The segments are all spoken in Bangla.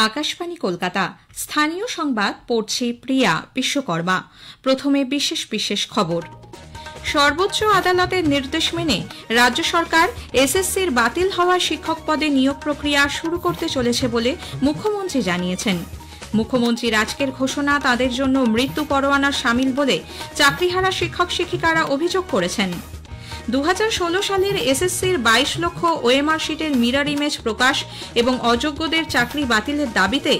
আকাশবাণী কলকাতা। স্থানীয় সংবাদ পড়ছি প্রিয়া বিশ্বকর্মা। প্রথমে বিশেষ বিশেষ খবর। সর্বোচ্চ আদালতের নির্দেশ মেনে রাজ্য সরকার এসএসসির বাতিল হওয়া শিক্ষক পদে নিয়োগ প্রক্রিয়া শুরু করতে চলেছে বলে মুখ্যমন্ত্রী জানিয়েছেন। মুখ্যমন্ত্রীর আজকের ঘোষণা তাদের জন্য মৃত্যু পরোয়ানা শামিল বলে চাকরিহারা শিক্ষক শিক্ষিকারা অভিযোগ করেছেন। 2016 সালের এসএসসির 22 লক্ষ ওএমআর শিটের মিরর ইমেজ প্রকাশ এবং অযোগ্যদের চাকরি বাতিলের দাবিতে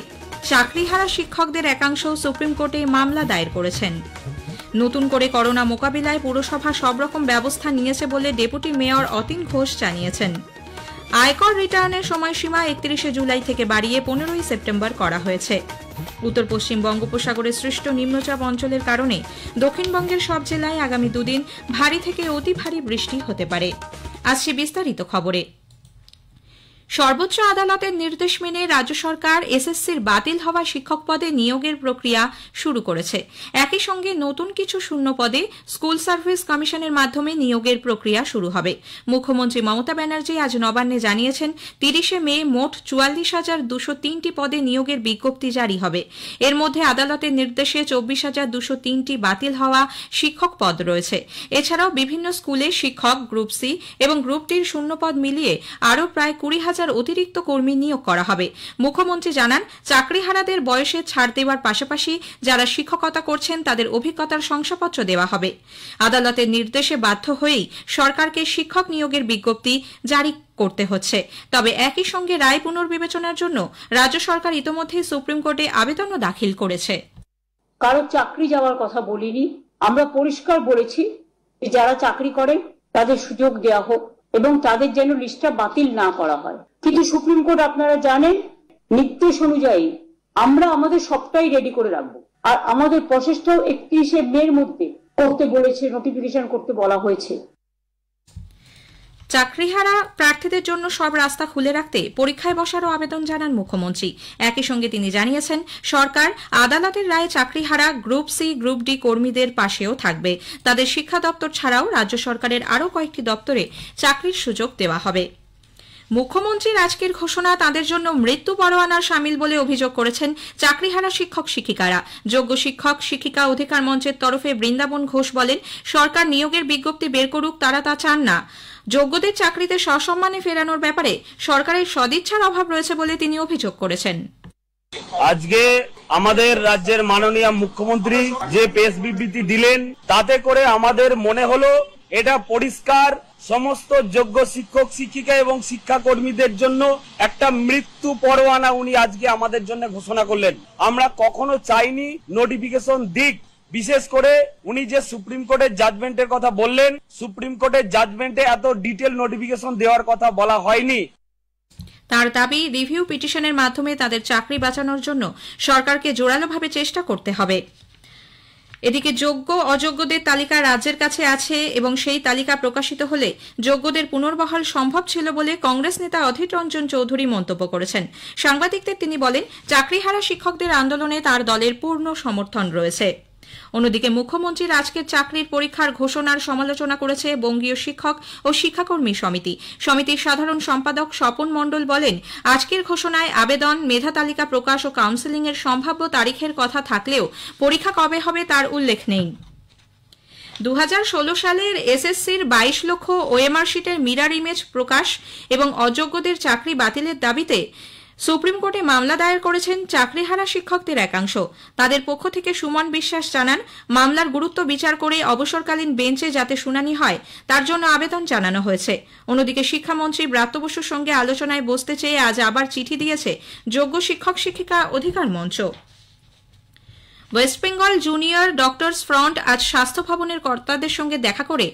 চাকরিহারা শিক্ষকদের একাংশ সুপ্রিম কোর্টে মামলা দায়ের করেছেন। নতুন করে করোনা মোকাবিলায় পুরসভা সব রকম ব্যবস্থা নিয়েছে বলে ডেপুটি মেয়র অতীন ঘোষ জানিয়েছেন। আয়কর রিটার্নের সময়সীমা 31 জুলাই থেকে বাড়িয়ে 15 সেপ্টেম্বর করা হয়েছে। উত্তর পশ্চিম বঙ্গোপসাগরে সৃষ্ট নিম্নচাপ অঞ্চলের কারণে দক্ষিণবঙ্গের সব জেলায় আগামী দুদিন ভারী থেকে অতি ভারী বৃষ্টি হতে পারে। আসছে বিস্তারিত খবরে। সর্বোচ্চ আদালতের নির্দেশ মেনে রাজ্য সরকার এসএসসির বাতিল হওয়া শিক্ষক পদে নিয়োগের প্রক্রিয়া শুরু করেছে। একই সঙ্গে নতুন কিছু শূন্য পদে স্কুল সার্ভিস কমিশনের মাধ্যমে নিয়োগের প্রক্রিয়া শুরু হবে। মুখ্যমন্ত্রী মমতা ব্যানার্জি আজ নবান্নে জানিয়েছেন 30 মে মোট 44,203টি পদে নিয়োগের বিজ্ঞপ্তি জারি হবে। এর মধ্যে আদালতের নির্দেশে 24,203টি বাতিল হওয়া শিক্ষক পদ রয়েছে। এছাড়াও বিভিন্ন স্কুলে শিক্ষক, গ্রুপ সি এবং গ্রুপ ডির শূন্য পদ মিলিয়ে আরও প্রায় 20,000 অতিরিক্ত কর্মী নিয়োগ করা হবে। মুখ্যমন্ত্রী জানান, চাকরিহারাদের বয়সে ছাড় দেওয়ার পাশাপাশি যারা শিক্ষকতা করছেন তাদের অভিজ্ঞতার শংসাপত্র দেওয়া হবে। আদালতের নির্দেশে বাধ্য হয়েই সরকারকে শিক্ষক নিয়োগের বিজ্ঞপ্তি জারি করতে হচ্ছে। তবে একই সঙ্গে রায় পুনর্বিবেচনার জন্য রাজ্য সরকার ইতোমধ্যেই সুপ্রিম কোর্টে আবেদনও দাখিল করেছে। কারো চাকরি যাওয়ার কথা বলিনি, আমরা পরিষ্কার বলেছি যারা চাকরি করেন তাদের সুযোগ দেওয়া হোক এবং তাদের যেন লিস্টটা বাতিল না করা হয়। কিন্তু সুপ্রিম কোর্ট আপনারা জানেন, নির্দেশ অনুযায়ী আমরা আমাদের সবটাই রেডি করে রাখবো। আর আমাদের প্রসেসটাও 31 মের মধ্যে করতে বলেছে, নোটিফিকেশন করতে বলা হয়েছে। চাকরিহারা প্রার্থীদের জন্য সব রাস্তা খুলে রাখতে পরীক্ষায় বসারও আবেদন জানান মুখ্যমন্ত্রী। একই সঙ্গে তিনি জানিয়েছেন, সরকার আদালতের রায়ে চাকরিহারা গ্রুপ সি, গ্রুপ ডি কর্মীদের পাশেও থাকবে। তাদের শিক্ষা দপ্তর ছাড়াও রাজ্য সরকারের আরও কয়েকটি দপ্তরে চাকরির সুযোগ দেওয়া হবে। মুখ্যমন্ত্রীর আজকের ঘোষণা তাদের জন্য মৃত্যু পরোয়ানা শামিল বলে অভিযোগ করেছেন চাকরিহারা শিক্ষক শিক্ষিকারা। যোগ্য শিক্ষক শিক্ষিকা অধিকার মঞ্চের তরফে বৃন্দাবন ঘোষ বলেন, সরকার নিয়োগের বিজ্ঞপ্তি বের করুক, তারা তা চান না। যোগ্যদের চাকরিতে সসম্মানে ফেরানোর ব্যাপারে সরকারের সদিচ্ছার অভাব রয়েছে বলে তিনি অভিযোগ করেছেন। আজকে আমাদের রাজ্যের মাননীয় মুখ্যমন্ত্রী যে প্রেস বিবৃতি দিলেন, তাতে করে আমাদের মনে হলো এটা পরিষ্কার সমস্ত যোগ্য শিক্ষক শিক্ষিকা এবং শিক্ষাকর্মীদের জন্য একটা মৃত্যু পরোয়ানা উনি আজকে আমাদের জন্য ঘোষণা করলেন। আমরা কখনো চাইনি নোটিফিকেশন দিক। বিশেষ করে উনি যে সুপ্রিম কোর্টের জাজমেন্টের কথা বললেন, সুপ্রিম কোর্টের জাজমেন্টে এত ডিটেল নোটিফিকেশন দেওয়ার কথা বলা হয়নি। তার দাবি, রিভিউ পিটিশনের মাধ্যমে তাদের চাকরি বাঁচানোর জন্য সরকারকে জোরালোভাবে চেষ্টা করতে হবে। এদিকে যোগ্য অযোগ্যদের তালিকা রাজ্যের কাছে আছে এবং সেই তালিকা প্রকাশিত হলে যোগ্যদের পুনর্বহাল সম্ভব ছিল বলে কংগ্রেস নেতা অধীর রঞ্জন চৌধুরী মন্তব্য করেছেন। সাংবাদিকদের তিনি বলেন, চাকরিহারা শিক্ষকদের আন্দোলনে তার দলের পূর্ণ সমর্থন রয়েছে। অন্যদিকে মুখ্যমন্ত্রীর আজকের চাকরির পরীক্ষার ঘোষণার সমালোচনা করেছে বঙ্গীয় শিক্ষক ও শিক্ষাকর্মী সমিতি। সমিতির সাধারণ সম্পাদক স্বপন মণ্ডল বলেন, আজকের ঘোষণায় আবেদন, মেধা তালিকা প্রকাশ ও কাউন্সেলিং এর সম্ভাব্য তারিখের কথা থাকলেও পরীক্ষা কবে হবে তার উল্লেখ নেই। 2016 সালের এসএসসির 22 লক্ষ ওএমআর শিটের মিরর ইমেজ প্রকাশ এবং অযোগ্যদের চাকরি বাতিলের দাবিতে সুপ্রিম কোর্টে মামলা দায়ের করেছেন চাকরিহারা শিক্ষকদের একাংশ। তাদের পক্ষ থেকে সুমন বিশ্বাস জানান, মামলার গুরুত্ব বিচার করে অবসরকালীন বেঞ্চে যাতে শুনানি হয় তার জন্য আবেদন জানানো হয়েছে। অন্যদিকে শিক্ষামন্ত্রী ব্রাত্য বসুর সঙ্গে আলোচনায় বসতে চেয়ে আজ আবার চিঠি দিয়েছে যোগ্য শিক্ষক শিক্ষিকা অধিকার মঞ্চ। West Bengal junior doctors front আজ স্বাস্থ্য ভবনের কর্তাদের সঙ্গে দেখা করে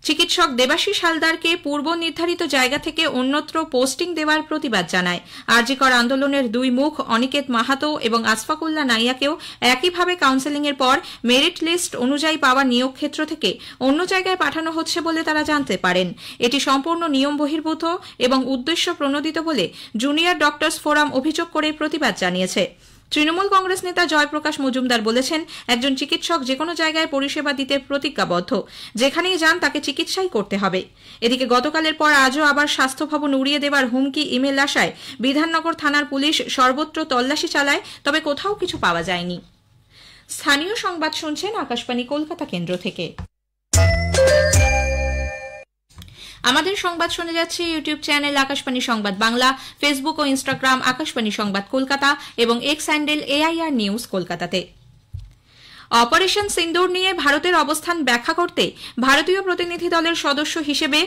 চিকিৎসক দেবাশিস হালদারকে পূর্ব নির্ধারিত জায়গা থেকে অন্যত্র পোস্টিং দেওয়ার প্রতিবাদ জানায়। আরজিকর আন্দোলনের দুই মুখ অনিকেত মাহাতো এবং আশফাকুল্লাহ নাইয়াকেও একইভাবে কাউন্সেলিংয়ের পর মেরিট লিস্ট অনুযায়ী পাওয়া নিয়োগ ক্ষেত্র থেকে অন্য জায়গায় পাঠানো হচ্ছে বলে তারা জানতে পারেন। এটি সম্পূর্ণ নিয়ম বহির্ভূত এবং উদ্দেশ্য প্রণোদিত বলে জুনিয়র ডক্টরস ফোরাম অভিযোগ করে প্রতিবাদ জানিয়েছে। তৃণমূল কংগ্রেস নেতা জয়প্রকাশ মজুমদার বলেছেন, একজন চিকিৎসক যেকোনো জায়গায় পরিষেবা দিতে প্রতিজ্ঞাবদ্ধ, যেখানেই যান তাকে চিকিৎসাই করতে হবে। এদিকে গতকালের পর আজও আবার স্বাস্থ্য ভবন উড়িয়ে দেওয়ার হুমকি ইমেল আসায় বিধাননগর থানার পুলিশ সর্বত্র তল্লাশি চালায়, তবে কোথাও কিছু পাওয়া যায়নি। স্থানীয় সংবাদ শুনছেন আকাশবাণী কলকাতা কেন্দ্র থেকে। আমাদের সংবাদ শুনে যাচ্ছে ইউটিউব চ্যানেল আকাশবাণী সংবাদ বাংলা, ফেসবুক ও ইনস্টাগ্রাম আকাশবাণী সংবাদ কলকাতা এবং এক্স হ্যান্ডেল AIR নিউজ কলকাতাতে। অপারেশন সিন্দুর নিয়ে ভারতের অবস্থান ব্যাখ্যা করতে ভারতীয় প্রতিনিধি দলের সদস্য হিসেবে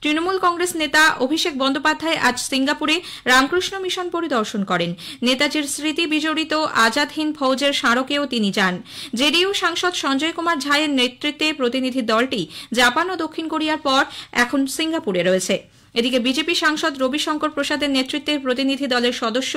তৃণমূল কংগ্রেস নেতা অভিষেক বন্দ্যোপাধ্যায় আজ সিঙ্গাপুরে রামকৃষ্ণ মিশন পরিদর্শন করেন। নেতাজির স্মৃতি বিজড়িত আজাদ হিন্দ ফৌজের স্মারকেও তিনি যান। জেডিইউ সাংসদ সঞ্জয় কুমার ঝায়ের নেতৃত্বে প্রতিনিধি দলটি জাপান ও দক্ষিণ কোরিয়ার পর এখন সিঙ্গাপুরে রয়েছে। এদিকে বিজেপি সাংসদ রবিশঙ্কর প্রসাদের নেতৃত্বে প্রতিনিধি দলের সদস্য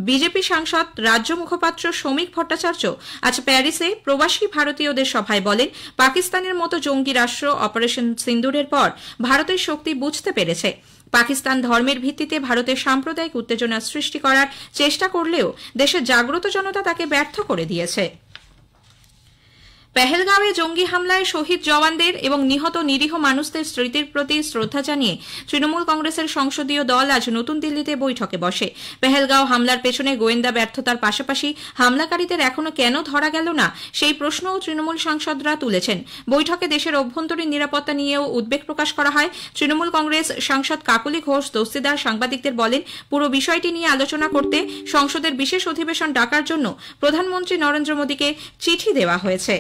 বিজেপি সাংসদ রাজ্য মুখপাত্র শ্রমিক ভট্টাচার্য আজ প্যারিসে প্রবাসী ভারতীয়দের সভায় বলেন, পাকিস্তানের মতো জঙ্গি রাষ্ট্র অপারেশন সিন্দুরের পর ভারতের শক্তি বুঝতে পেরেছে। পাকিস্তান ধর্মের ভিত্তিতে ভারতের সাম্প্রদায়িক উত্তেজনা সৃষ্টি করার চেষ্টা করলেও দেশের জাগ্রত জনতা তাকে ব্যর্থ করে দিয়েছে। পেহেলগাঁওয়ে জঙ্গি হামলায় শহীদ জওয়ানদের এবং নিহত নিরীহ মানুষদের স্মৃতির প্রতি শ্রদ্ধা জানিয়ে তৃণমূল কংগ্রেসের সংসদীয় দল আজ নতুন দিল্লিতে বৈঠকে বসে। পেহেলগাঁও হামলার পেছনে গোয়েন্দা ব্যর্থতার পাশাপাশি হামলাকারীদের এখনো কেন ধরা গেল না সেই প্রশ্নও তৃণমূল সাংসদরা তুলেছেন। বৈঠকে দেশের অভ্যন্তরীণ নিরাপত্তা নিয়েও উদ্বেগ প্রকাশ করা হয়। তৃণমূল কংগ্রেস সাংসদ কাকলি ঘোষ দস্তিদার সাংবাদিকদের বলেন, পুরো বিষয়টি নিয়ে আলোচনা করতে সংসদের বিশেষ অধিবেশন ডাকার জন্য প্রধানমন্ত্রী নরেন্দ্র মোদীকে চিঠি দেওয়া হয়েছে।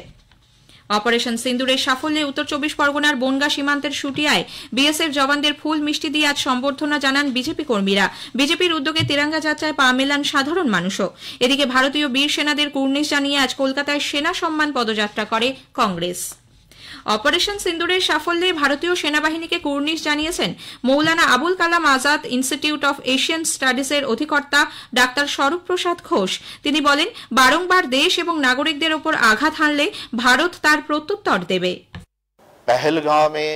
অপারেশন সিন্দুরের সাফল্যে উত্তর 24 পরগনার বনগাঁ সীমান্তের শুটিয়ায় বিএসএফ জওয়ানদের ফুল মিষ্টি দিয়ে আজ সম্বর্ধনা জানান বিজেপি কর্মীরা। বিজেপির উদ্যোগে তিরঙ্গা যাত্রায় পা মেলান সাধারণ মানুষও। এদিকে ভারতীয় বীর সেনাদের কুর্নিশ জানিয়ে আজ কলকাতায় সেনা সম্মান পদযাত্রা করে কংগ্রেস। অপারেশন সিন্দুরের সাফল্যে ভারতীয় সেনাবাহিনীকে কুর্নিশ জানিয়েছেন Maulana Abul Kalam Azad institute of Asian স্টাডিজের অধিকর্তা ডাক্তার স্বরূপ প্রসাদ ঘোষ। তিনি বলেন, বারংবার দেশ এবং নাগরিকদের ওপর আঘাত হানলে ভারত তার প্রত্যুত্তর দেবে। পেহেলগাঁওয়ে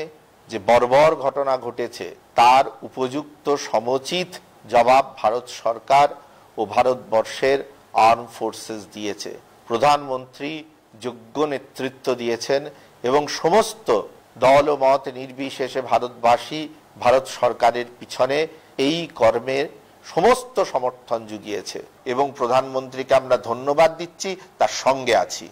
যে বর্বর ঘটনা ঘটেছে তার উপযুক্ত সমুচিত জবাব ভারত সরকার ও ভারতবর্ষের আর্ম ফোর্সেস দিয়েছে। প্রধানমন্ত্রী যোগ্য নেতৃত্ব দিয়েছেন এবং সমস্ত দল ও মত নির্বিশেষে ভারতবাসী ভারত সরকারের পিছনে এই কর্মের সমস্ত সমর্থন জুগিয়েছে এবং প্রধানমন্ত্রীকে আমরা ধন্যবাদ দিচ্ছি, তার সঙ্গে আছি।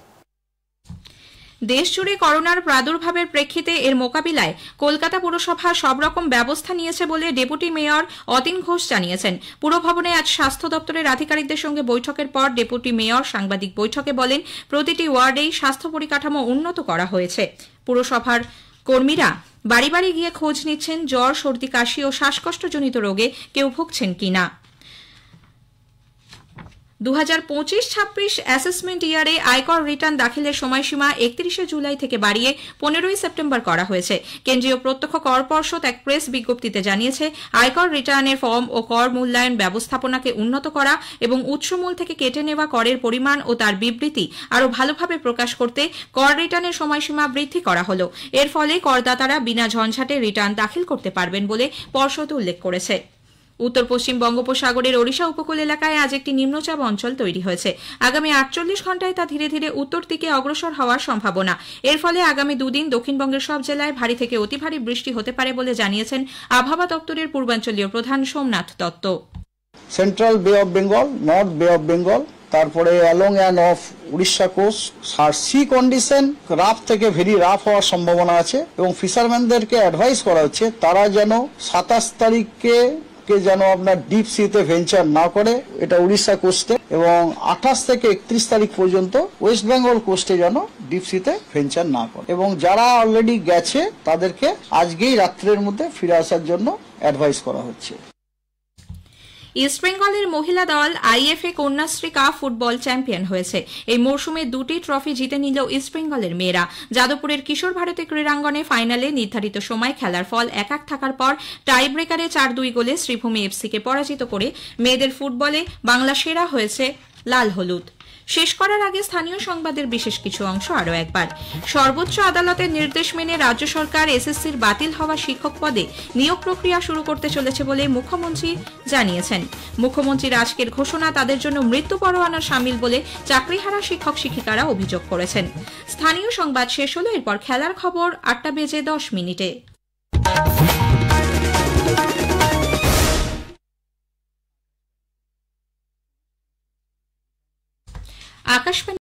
দেশজুড়ে করোনার প্রাদুর্ভাবের প্রেক্ষিতে এর মোকাবিলায় কলকাতা পুরসভা সব রকম ব্যবস্থা নিয়েছে বলে ডেপুটি মেয়র অতীন ঘোষ জানিয়েছেন। পুরভবনে আজ স্বাস্থ্য দপ্তরের আধিকারিকদের সঙ্গে বৈঠকের পর ডেপুটি মেয়র সাংবাদিক বৈঠকে বলেন, প্রতিটি ওয়ার্ডেই স্বাস্থ্য পরিকাঠামো উন্নত করা হয়েছে। পুরসভার কর্মীরা বাড়ি বাড়ি গিয়ে খোঁজ নিচ্ছেন জ্বর, সর্দি, কাশি ও শ্বাসকষ্টজনিত রোগে কেউ ভুগছেন কিনা। 2025-26 অ্যাসেসমেন্ট ইয়ারে আয়কর রিটার্ন দাখিলের সময়সীমা 31 জুলাই থেকে বাড়িয়ে 15 সেপ্টেম্বর করা হয়েছে। কেন্দ্রীয় প্রত্যক্ষ কর পর্ষদ এক প্রেস বিজ্ঞপ্তিতে জানিয়েছে, আয়কর রিটার্নের ফর্ম ও কর মূল্যায়ন ব্যবস্থাপনাকে উন্নত করা এবং উৎসমূল থেকে কেটে নেওয়া করের পরিমাণ ও তার বিবৃতি আরও ভালোভাবে প্রকাশ করতে কর রিটার্নের সময়সীমা বৃদ্ধি করা হল। এর ফলে করদাতারা বিনা ঝঞ্ঝাটে রিটার্ন দাখিল করতে পারবেন বলে পর্ষদ উল্লেখ করেছে। উত্তর পশ্চিম বঙ্গোপসাগরের ওড়িশা উপকূল এলাকায় আজ একটি নিম্নচাপ অঞ্চল তৈরি হয়েছে। আগামী 48 ঘণ্টায় তা ধীরে ধীরে উত্তর দিকে অগ্রসর হওয়ার সম্ভাবনা। এর ফলে আগামী দুদিন দক্ষিণবঙ্গের সব জেলায় ভারী থেকে অতি ভারী বৃষ্টি হতে পারে বলে জানিয়েছেন আবহাওয়া দপ্তরের পূর্বাঞ্চলীয় প্রধান Somnath Dutta. Central bay of Bengal, north bay of Bengal, তারপরে along and off Orissa coast আর সি কন্ডিশন রাফ থেকে ভেরি রাফ হওয়ার সম্ভাবনা আছে এবং ফিশারম্যানদেরকে অ্যাডভাইস করা হচ্ছে তারা যেন 27 তারিখে যেন আপনার ডিপ সিতে ভেঞ্চার না করে, এটা উড়িষ্যা কোস্টে, এবং 28 থেকে 31 তারিখ পর্যন্ত ওয়েস্ট বেঙ্গল কোস্টে যেন ডিপ সিতে ভেঞ্চার না করে এবং যারা অলরেডি গেছে তাদেরকে আজকেই রাত্রের মধ্যে ফিরে আসার জন্য অ্যাডভাইস করা হচ্ছে। ইস্টবেঙ্গলের মহিলা দল IFA Kanyashree cup football champion হয়েছে। এই মরশুমে 2টি ট্রফি জিতে নিল ইস্টবেঙ্গলের মেয়েরা। যাদবপুরের কিশোর ভারতী ক্রীড়াঙ্গনে ফাইনালে নির্ধারিত সময় খেলার ফল 1-1 থাকার পর টাই ব্রেকারে 4-2 গোলে শ্রীভূমি এফসিকে পরাজিত করে মেয়েদের ফুটবলে বাংলা সেরা হয়েছে লাল হলুদ। শেষ করার আগে স্থানীয় সংবাদের বিশেষ কিছু অংশ আরও একবার। সর্বোচ্চ আদালতের নির্দেশ মেনে রাজ্য সরকার এসএসসির বাতিল হওয়া শিক্ষক পদে নিয়োগ প্রক্রিয়া শুরু করতে চলেছে বলে মুখ্যমন্ত্রী জানিয়েছেন। মুখ্যমন্ত্রীর আজকের ঘোষণা তাদের জন্য মৃত্যু পরোয়ানা শামিল বলে চাকরিহারা শিক্ষক শিক্ষিকারা অভিযোগ করেছেন। স্থানীয় সংবাদ শেষ হলো, এরপর খেলার খবর 8:10 আকাশবাণী।